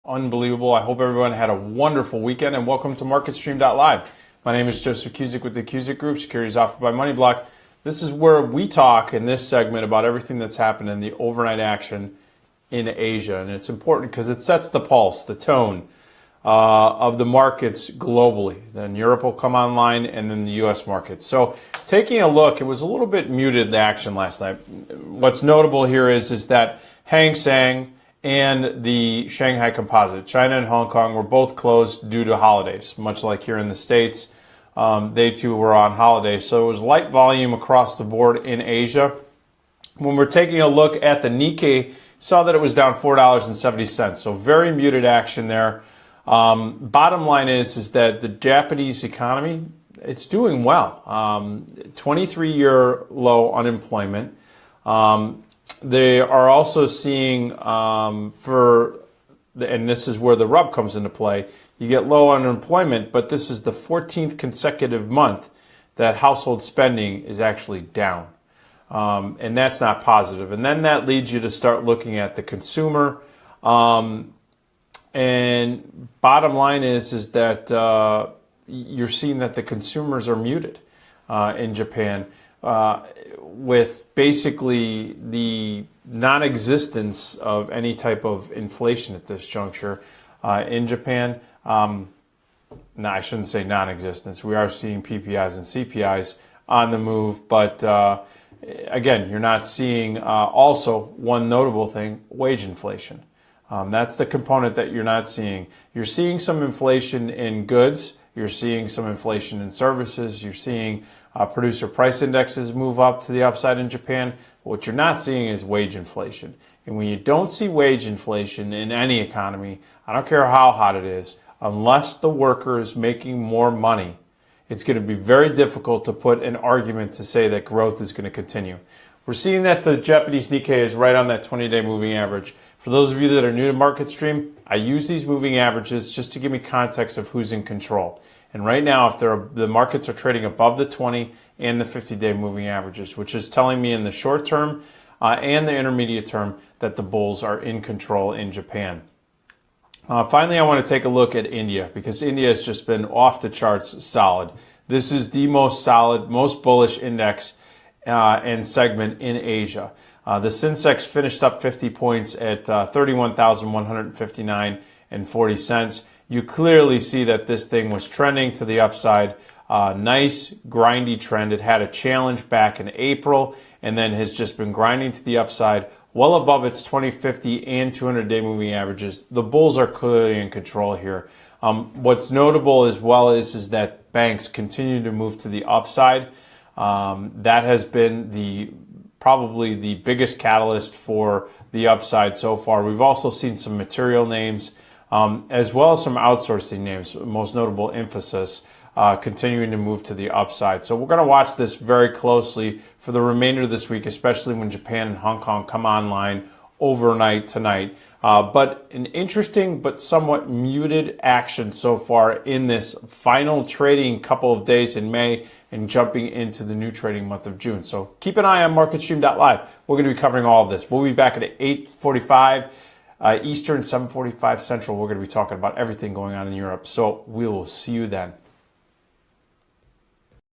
unbelievable. I hope everyone had a wonderful weekend, and welcome to MarketStream.live. My name is Joseph Cusick with the Cusick Group, securities offered by MoneyBlock. This is where we talk in this segment about everything that's happened in the overnight action in Asia, and it's important because it sets the pulse, the tone of the markets globally. Then Europe will come online, and then the U.S. markets. So taking a look, it was a little bit muted, the action last night. What's notable here is that Hang Seng and the Shanghai Composite, China and Hong Kong, were both closed due to holidays, much like here in the States. They too were on holiday. So it was light volume across the board in Asia. When we're taking a look at the Nikkei, saw that it was down $4.70. So very muted action there. Bottom line is that the Japanese economy, it's doing well. 23-year low unemployment. They are also seeing and this is where the rub comes into play, you get low unemployment, but this is the 14th consecutive month that household spending is actually down. And that's not positive. And then that leads you to start looking at the consumer. And bottom line is that you're seeing that the consumers are muted in Japan, with basically the non-existence of any type of inflation at this juncture in Japan. No, I shouldn't say non-existence. We are seeing PPIs and CPIs on the move, but again, you're not seeing also one notable thing, wage inflation. That's the component that you're not seeing. You're seeing some inflation in goods. You're seeing some inflation in services. You're seeing producer price indexes move up to the upside in Japan. What you're not seeing is wage inflation. And when you don't see wage inflation in any economy, I don't care how hot it is, unless the worker is making more money, it's going to be very difficult to put an argument to say that growth is going to continue. We're seeing that the Japanese Nikkei is right on that 20-day moving average. For those of you that are new to MarketStream, I use these moving averages just to give me context of who's in control. And right now, if the markets are trading above the 20 and the 50-day moving averages, which is telling me in the short term and the intermediate term that the bulls are in control in Japan. Finally, I want to take a look at India, because India has just been off the charts solid. This is the most solid, most bullish index and segment in Asia. The Sensex finished up 50 points at 31,159.40. You clearly see that this thing was trending to the upside. Nice, grindy trend. It had a challenge back in April and then has just been grinding to the upside, well above its 20, 50, and 200-day moving averages. The bulls are clearly in control here. What's notable as well is that banks continue to move to the upside. That has been probably the biggest catalyst for the upside so far. We've also seen some material names, as well as some outsourcing names, most notable Emphasis, continuing to move to the upside. So we're going to watch this very closely for the remainder of this week, especially when Japan and Hong Kong come online overnight tonight. But an interesting but somewhat muted action so far in this final trading couple of days in May and jumping into the new trading month of June. So keep an eye on MarketStream.live. We're going to be covering all of this. We'll be back at 8:45 Eastern, 7:45 Central. We're going to be talking about everything going on in Europe. So we will see you then.